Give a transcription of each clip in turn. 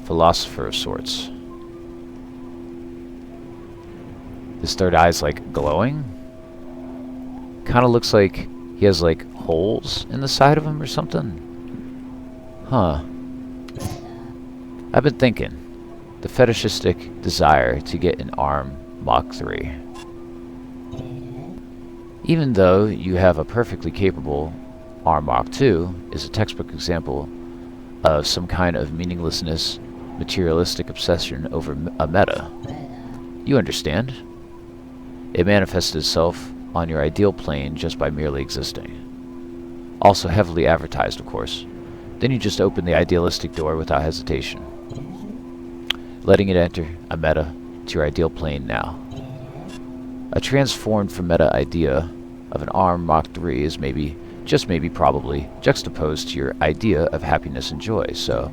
philosopher of sorts. His third eye's like glowing. Kind of looks like he has like holes in the side of him or something. Huh. I've been thinking. The fetishistic desire to get an ARM Mach 3. Even though you have a perfectly capable ARM Mach 2, is a textbook example of some kind of meaninglessness, materialistic obsession over a meta. You understand. It manifested itself on your ideal plane just by merely existing. Also heavily advertised, of course. Then you just open the idealistic door without hesitation, letting it enter a meta to your ideal plane now. A transformed from meta idea of an ARM Mach 3 is maybe, just maybe probably, juxtaposed to your idea of happiness and joy, so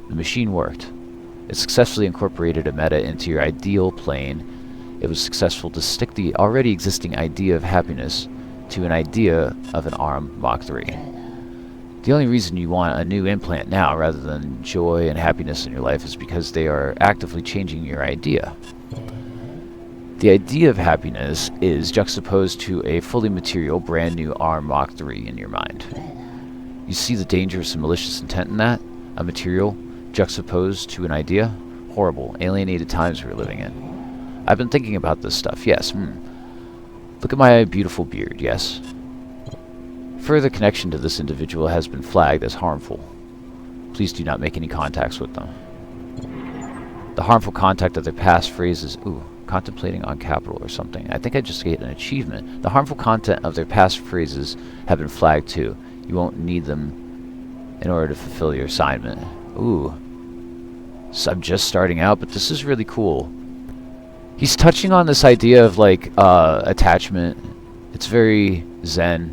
the machine worked. It successfully incorporated a meta into your ideal plane. It was successful to stick the already existing idea of happiness to an idea of an ARM Mach 3. The only reason you want a new implant now rather than joy and happiness in your life is because they are actively changing your idea. The idea of happiness is juxtaposed to a fully material, brand new ARM Mach 3 in your mind. You see the dangerous and malicious intent in that? A material juxtaposed to an idea? Horrible, alienated times we're living in. I've been thinking about this stuff, yes. Look at my beautiful beard, yes. Further connection to this individual has been flagged as harmful. Please do not make any contacts with them. The harmful contact of their past phrases, contemplating on capital or something. I think I just get an achievement. The harmful content of their past phrases have been flagged too. You won't need them in order to fulfill your assignment. So I'm just starting out, but this is really cool. He's touching on this idea of like attachment. It's very zen.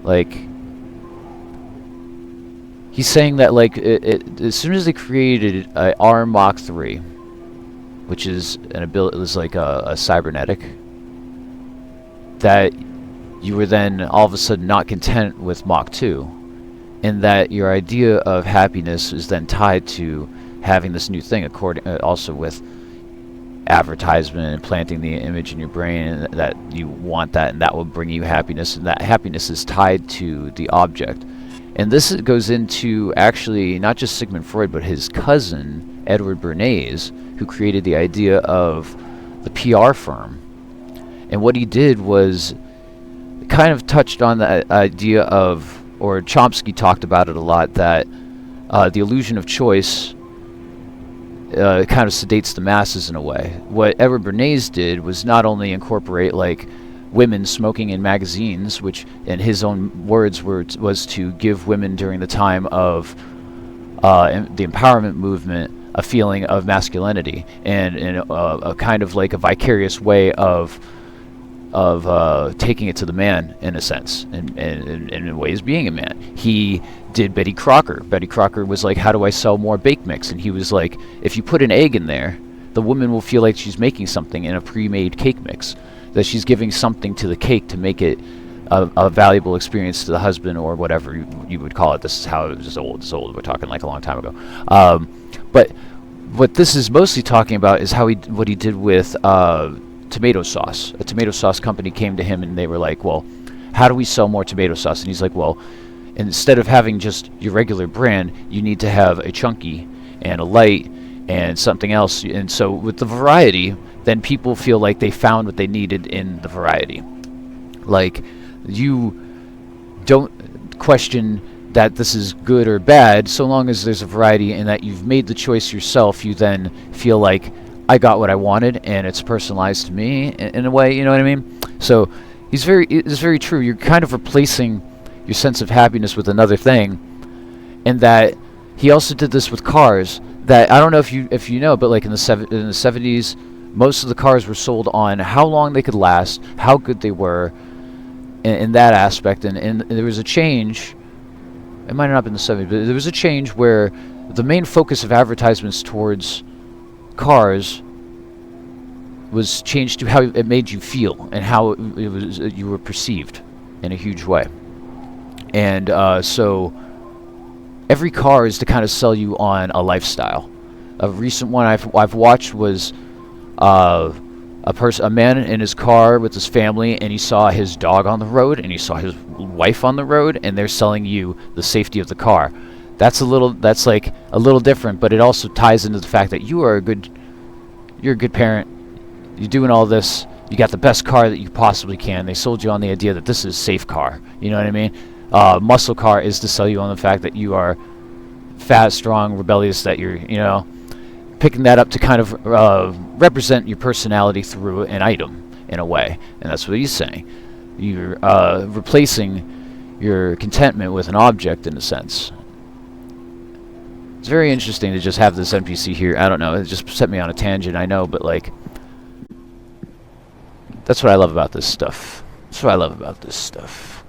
Like, he's saying that like as soon as they created an ARM Mach 3, which is an ability, it was like a cybernetic, that you were then all of a sudden not content with Mach 2, and that your idea of happiness is then tied to having this new thing, according also with advertisement and planting the image in your brain that you want that and that will bring you happiness, and that happiness is tied to the object. And this goes into actually not just Sigmund Freud but his cousin Edward Bernays, who created the idea of the PR firm. And what he did was kind of touched on the idea of, or Chomsky talked about it a lot, that the illusion of choice kind of sedates the masses in a way. What Edward Bernays did was not only incorporate like women smoking in magazines, which in his own words was to give women during the time of the empowerment movement a feeling of masculinity and a kind of like a vicarious way of taking it to the man, in a sense, and in ways being a man. He did Betty Crocker. Betty Crocker was like, how do I sell more bake mix? And he was like, if you put an egg in there, the woman will feel like she's making something in a pre-made cake mix, that she's giving something to the cake to make it a valuable experience to the husband, or whatever you would call it. This is how it was old. It's old. We're talking like a long time ago. But what this is mostly talking about is what he did with tomato sauce. A tomato sauce company came to him and they were like, well, how do we sell more tomato sauce? And he's like, well, instead of having just your regular brand, you need to have a chunky and a light and something else. And so with the variety, then people feel like they found what they needed in the variety. Like, you don't question that this is good or bad, so long as there's a variety and that you've made the choice yourself. You then feel like, I got what I wanted and it's personalized to me in a way, you know what I mean? So it's very true. You're kind of replacing your sense of happiness with another thing. And that he also did this with cars, that I don't know if you know, but like in the 70s, most of the cars were sold on how long they could last, how good they were in that aspect. And there was a change. It might not have been the 70s, but there was a change where the main focus of advertisements towards cars was changed to how it made you feel and how it was you were perceived in a huge way. And so every car is to kind of sell you on a lifestyle. A recent one I've watched was a man in his car with his family, and he saw his dog on the road, and he saw his wife on the road, and they're selling you the safety of the car. That's like a little different, but it also ties into the fact that you're a good parent. You're doing all this. You got the best car that you possibly can. They sold you on the idea that this is a safe car. You know what I mean? Muscle car is to sell you on the fact that you are fat, strong, rebellious, that you're, picking that up to kind of represent your personality through an item in a way. And that's what he's saying. You're replacing your contentment with an object in a sense. It's very interesting to just have this NPC here. I don't know, it just set me on a tangent, I know, but like, that's what I love about this stuff. That's what I love about this stuff.